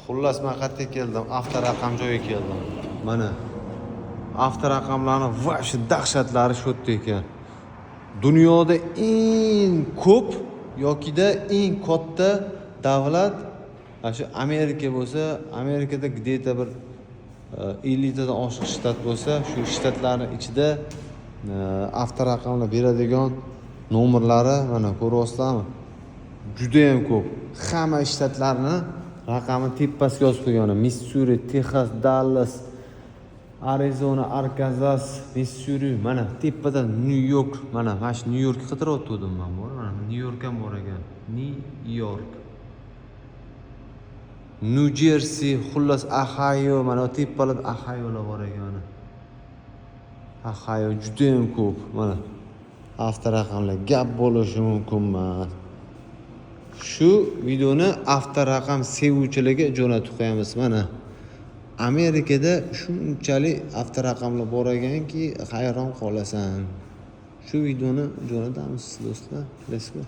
Xullas men qayerga keldim? Avtoraqam joyiga keldim. Mana avtoraqamlarning va shu dahshatlari shu yerda ekan. Dunyoda eng ko'p yokida eng katta davlat shu Amerika bo'lsa, Amerikada где-то bir 50 tadan oshiq shtat bo'lsa, shu shtatlarning ichida avtoraqamlar beradigan nomerlari mana ko'ryapsizlarmi? Juda ham ko'p. Hamma shtatlarning raqamini tepasiga yozib qo'ygan. Missuri, Texas, Dallas, Arizona, Arkansas, Missuri, mana tepada New-York, mana shu New-Yorkni qidiryaptim men bor. Mana New-York ham bor ekan. New-York. New Jersey, xullas Ohio, mana tepalarda Ohiolar bor ekan. Ohio juda ham ko'p. Mana avtoraqamlar gap bo'lishi mumkin emas. Shu videoni avtoraqam sevuvchilarga jo'natib qo'yamiz. Mana Amerikada shunchalik avtoraqamlar bor ekanki, hayron qolasan. Shu videoni jo'natamiz do'stlar. Let's go.